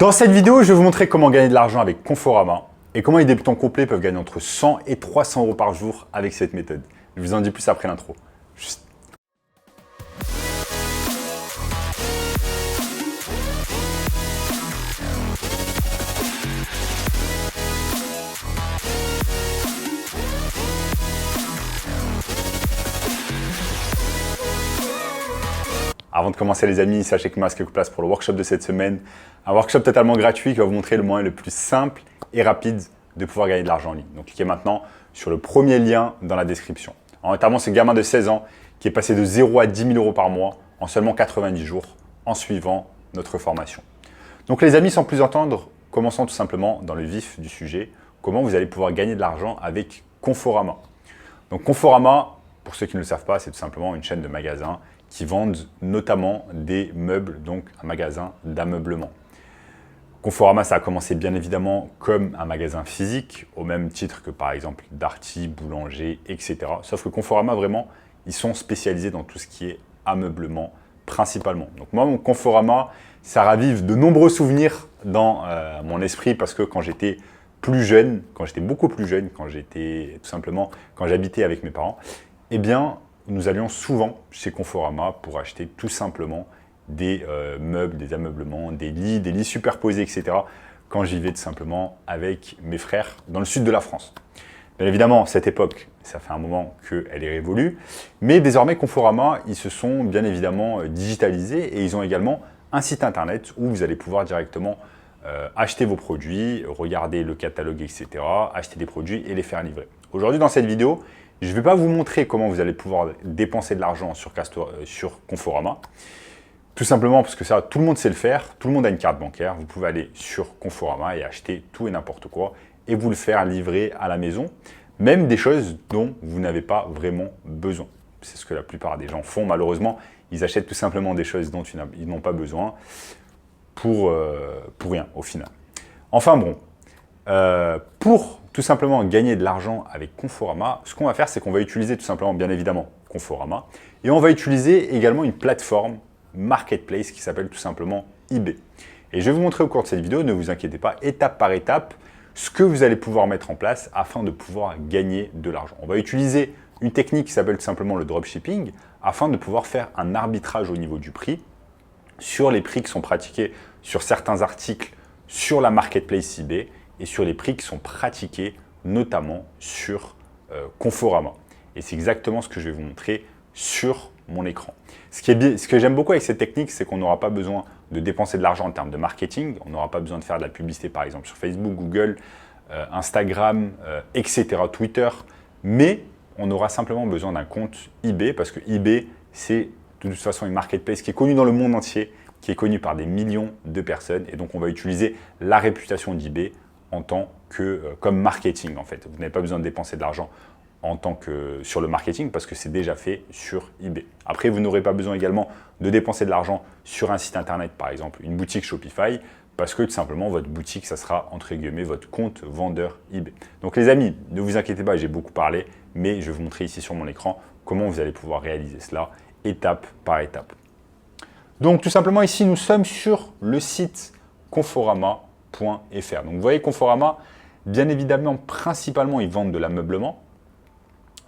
Dans cette vidéo, je vais vous montrer comment gagner de l'argent avec Conforama et comment les débutants complets peuvent gagner entre 100 et 300 euros par jour avec cette méthode. Je vous en dis plus après l'intro. Avant de commencer les amis, sachez que moi, quelques places pour le workshop de cette semaine. Un workshop totalement gratuit qui va vous montrer le moyen le plus simple et rapide de pouvoir gagner de l'argent en ligne. Donc cliquez maintenant sur le premier lien dans la description. En notamment ce gamin de 16 ans qui est passé de 0 à 10 000 euros par mois en seulement 90 jours en suivant notre formation. Donc les amis, sans plus attendre, commençons tout simplement dans le vif du sujet. Comment vous allez pouvoir gagner de l'argent avec Conforama. Donc Conforama, pour ceux qui ne le savent pas, c'est tout simplement une chaîne de magasins qui vendent notamment des meubles, donc un magasin d'ameublement. Conforama, ça a commencé bien évidemment comme un magasin physique, au même titre que par exemple Darty, Boulanger, etc. Sauf que Conforama, vraiment, ils sont spécialisés dans tout ce qui est ameublement principalement. Donc moi, mon Conforama, ça ravive de nombreux souvenirs dans mon esprit parce que quand j'étais plus jeune, quand j'étais beaucoup plus jeune, quand j'habitais avec mes parents, eh bien, nous allions souvent chez Conforama pour acheter tout simplement des meubles, des ameublements, des lits superposés, etc. quand j'y vais tout simplement avec mes frères dans le sud de la France. Bien évidemment, cette époque, ça fait un moment qu'elle est révolue, mais désormais Conforama, ils se sont bien évidemment digitalisés et ils ont également un site internet où vous allez pouvoir directement acheter vos produits, regarder le catalogue, etc., acheter des produits et les faire livrer. Aujourd'hui, dans cette vidéo, je ne vais pas vous montrer comment vous allez pouvoir dépenser de l'argent sur Conforama. Tout simplement parce que ça, tout le monde sait le faire, tout le monde a une carte bancaire. Vous pouvez aller sur Conforama et acheter tout et n'importe quoi et vous le faire livrer à la maison, même des choses dont vous n'avez pas vraiment besoin. C'est ce que la plupart des gens font malheureusement. Ils achètent tout simplement des choses dont ils n'ont pas besoin pour rien au final. Enfin bon, pour tout simplement gagner de l'argent avec Conforama, ce qu'on va faire, c'est qu'on va utiliser tout simplement, bien évidemment, Conforama. Et on va utiliser également une plateforme marketplace qui s'appelle tout simplement eBay. Et je vais vous montrer au cours de cette vidéo, ne vous inquiétez pas, étape par étape, ce que vous allez pouvoir mettre en place afin de pouvoir gagner de l'argent. On va utiliser une technique qui s'appelle tout simplement le dropshipping afin de pouvoir faire un arbitrage au niveau du prix sur les prix qui sont pratiqués sur certains articles sur la marketplace eBay et sur les prix qui sont pratiqués notamment sur Conforama. Et c'est exactement ce que je vais vous montrer sur mon écran. Ce que j'aime beaucoup avec cette technique, c'est qu'on n'aura pas besoin de dépenser de l'argent en termes de marketing. On n'aura pas besoin de faire de la publicité, par exemple, sur Facebook, Google, Instagram, etc., Twitter. Mais on aura simplement besoin d'un compte eBay parce que eBay, c'est de toute façon une marketplace qui est connue dans le monde entier, qui est connue par des millions de personnes. Et donc, on va utiliser la réputation d'eBay en tant que comme marketing en fait. Vous n'avez pas besoin de dépenser de l'argent en tant que sur le marketing parce que c'est déjà fait sur eBay. Après, vous n'aurez pas besoin également de dépenser de l'argent sur un site internet, par exemple une boutique Shopify, parce que tout simplement votre boutique, ça sera entre guillemets votre compte vendeur eBay. Donc les amis, ne vous inquiétez pas, j'ai beaucoup parlé, mais je vais vous montrer ici sur mon écran comment vous allez pouvoir réaliser cela étape par étape. Donc tout simplement ici, nous sommes sur le site Conforama.fr. Donc vous voyez Conforama, bien évidemment, principalement, ils vendent de l'ameublement.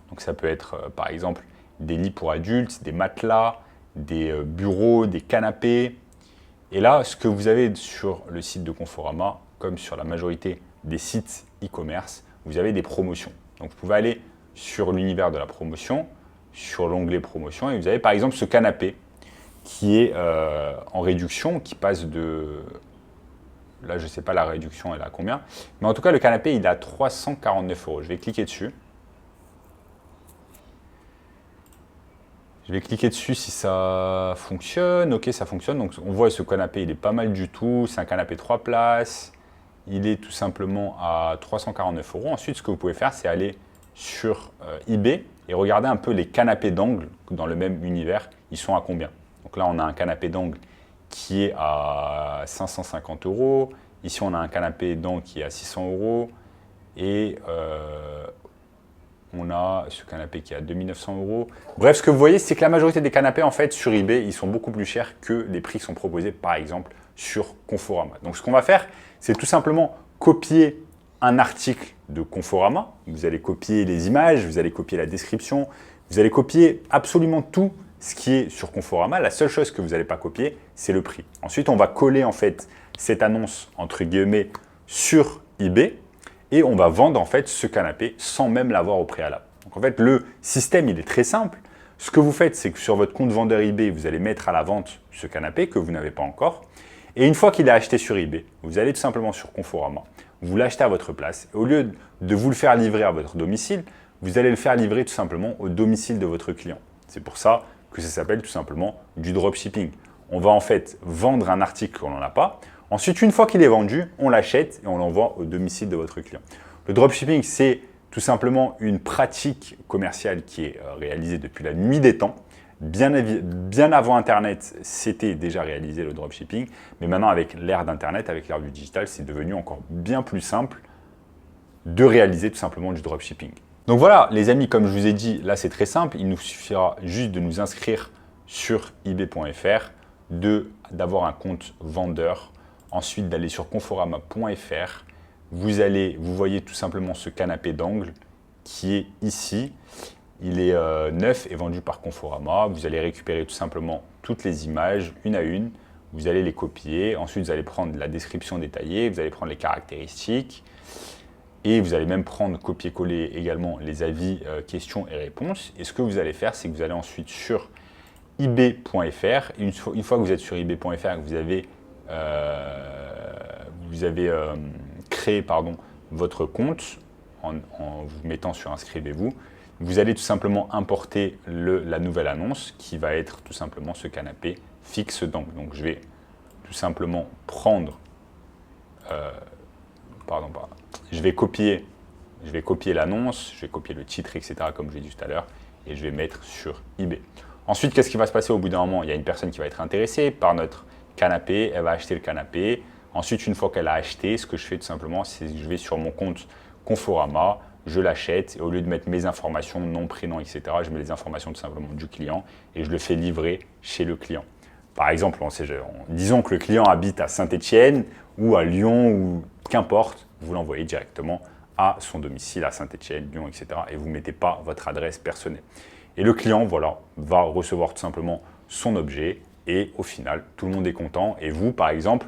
Donc ça peut être par exemple des lits pour adultes, des matelas, des bureaux, des canapés. Et là, ce que vous avez sur le site de Conforama, comme sur la majorité des sites e-commerce, vous avez des promotions. Donc vous pouvez aller sur l'univers de la promotion, sur l'onglet promotion, et vous avez par exemple ce canapé qui est en réduction, qui passe de... Là, je ne sais pas la réduction, elle est à combien. Mais en tout cas, le canapé, il est à 349 €. Je vais cliquer dessus. Je vais cliquer dessus si ça fonctionne. Ok, ça fonctionne. Donc, on voit ce canapé, il est pas mal du tout. C'est un canapé 3 places. Il est tout simplement à 349 €. Ensuite, ce que vous pouvez faire, c'est aller sur eBay et regarder un peu les canapés d'angle dans le même univers. Ils sont à combien? Donc là, on a un canapé d'angle qui est à 550 €. Ici, on a un canapé d'angle qui est à 600 €. Et on a ce canapé qui est à 2900 €. Bref, ce que vous voyez, c'est que la majorité des canapés, en fait, sur eBay, ils sont beaucoup plus chers que les prix qui sont proposés, par exemple, sur Conforama. Donc ce qu'on va faire, c'est tout simplement copier un article de Conforama. Vous allez copier les images, vous allez copier la description, vous allez copier absolument tout ce qui est sur Conforama. La seule chose que vous n'allez pas copier, c'est le prix. Ensuite, on va coller en fait cette annonce entre guillemets sur eBay et on va vendre en fait ce canapé sans même l'avoir au préalable. Donc en fait, le système, il est très simple. Ce que vous faites, c'est que sur votre compte vendeur eBay, vous allez mettre à la vente ce canapé que vous n'avez pas encore. Et une fois qu'il est acheté sur eBay, vous allez tout simplement sur Conforama, vous l'achetez à votre place. Et au lieu de vous le faire livrer à votre domicile, vous allez le faire livrer tout simplement au domicile de votre client. C'est pour ça que ça s'appelle tout simplement du dropshipping. On va en fait vendre un article qu'on n'en a pas. Ensuite, une fois qu'il est vendu, on l'achète et on l'envoie au domicile de votre client. Le dropshipping, c'est tout simplement une pratique commerciale qui est réalisée depuis la nuit des temps. Bien avant Internet, c'était déjà réalisé le dropshipping, mais maintenant avec l'ère d'Internet, avec l'ère du digital, c'est devenu encore bien plus simple de réaliser tout simplement du dropshipping. Donc voilà, les amis, comme je vous ai dit, là c'est très simple, il nous suffira juste de nous inscrire sur ebay.fr, d'avoir un compte vendeur, ensuite d'aller sur conforama.fr. Vous voyez tout simplement ce canapé d'angle qui est ici. Il est neuf et vendu par Conforama. Vous allez récupérer tout simplement toutes les images, une à une. Vous allez les copier. Ensuite, vous allez prendre la description détaillée. Vous allez prendre les caractéristiques. Et vous allez même prendre, copier-coller également les avis, questions et réponses. Et ce que vous allez faire, c'est que vous allez ensuite sur ebay.fr. Une fois que vous êtes sur ebay.fr, vous avez créé votre compte en vous mettant sur inscrivez-vous. Vous allez tout simplement importer la nouvelle annonce qui va être tout simplement ce canapé fixe d'angle. Donc je vais tout simplement prendre, je vais copier l'annonce, je vais copier le titre, etc. comme je l'ai dit tout à l'heure et je vais mettre sur eBay. Ensuite, qu'est-ce qui va se passer au bout d'un moment? Il y a une personne qui va être intéressée par notre canapé, elle va acheter le canapé. Ensuite, une fois qu'elle a acheté, ce que je fais tout simplement, c'est que je vais sur mon compte Conforama, je l'achète et au lieu de mettre mes informations, nom, prénom, etc., je mets les informations tout simplement du client et je le fais livrer chez le client. Par exemple, disons que le client habite à Saint-Étienne ou à Lyon ou qu'importe, vous l'envoyez directement à son domicile à Saint-Étienne, Lyon, etc. et vous ne mettez pas votre adresse personnelle. Et le client, voilà, va recevoir tout simplement son objet et au final, tout le monde est content. Et vous, par exemple,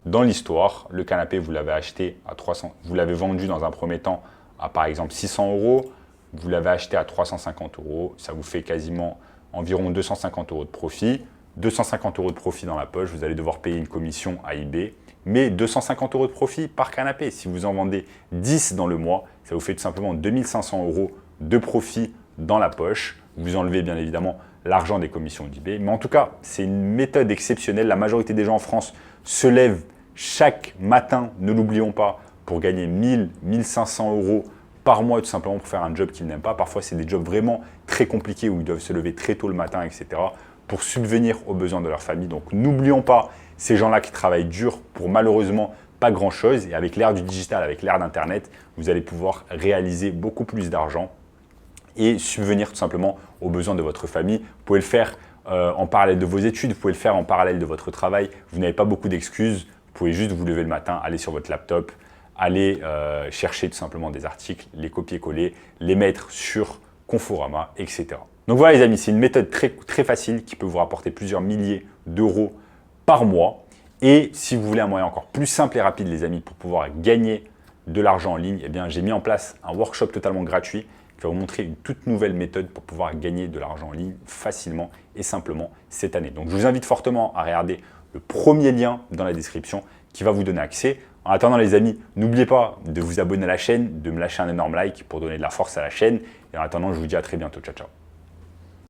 dans l'histoire, le canapé, vous l'avez acheté à 300, vous l'avez vendu dans un premier temps à par exemple 600 €, vous l'avez acheté à 350 €, ça vous fait quasiment environ 250 € de profit. 250 € de profit dans la poche, vous allez devoir payer une commission à eBay, mais 250 € de profit par canapé. Si vous en vendez 10 dans le mois, ça vous fait tout simplement 2500 € de profit dans la poche. Vous enlevez bien évidemment l'argent des commissions d'eBay. Mais en tout cas, c'est une méthode exceptionnelle. La majorité des gens en France se lèvent chaque matin, ne l'oublions pas, pour gagner 1000, 1500 € par mois tout simplement pour faire un job qu'ils n'aiment pas. Parfois, c'est des jobs vraiment très compliqués où ils doivent se lever très tôt le matin, etc. pour subvenir aux besoins de leur famille. Donc, n'oublions pas ces gens-là qui travaillent dur pour malheureusement pas grand-chose. Et avec l'ère du digital, avec l'ère d'Internet, vous allez pouvoir réaliser beaucoup plus d'argent et subvenir tout simplement aux besoins de votre famille. Vous pouvez le faire en parallèle de vos études, vous pouvez le faire en parallèle de votre travail. Vous n'avez pas beaucoup d'excuses. Vous pouvez juste vous lever le matin, aller sur votre laptop, aller chercher tout simplement des articles, les copier-coller, les mettre sur Conforama, etc. Donc voilà les amis, c'est une méthode très, très facile qui peut vous rapporter plusieurs milliers d'euros par mois. Et si vous voulez un moyen encore plus simple et rapide les amis pour pouvoir gagner de l'argent en ligne, eh bien j'ai mis en place un workshop totalement gratuit qui va vous montrer une toute nouvelle méthode pour pouvoir gagner de l'argent en ligne facilement et simplement cette année. Donc je vous invite fortement à regarder le premier lien dans la description qui va vous donner accès. En attendant les amis, n'oubliez pas de vous abonner à la chaîne, de me lâcher un énorme like pour donner de la force à la chaîne. Et en attendant, je vous dis à très bientôt. Ciao, ciao.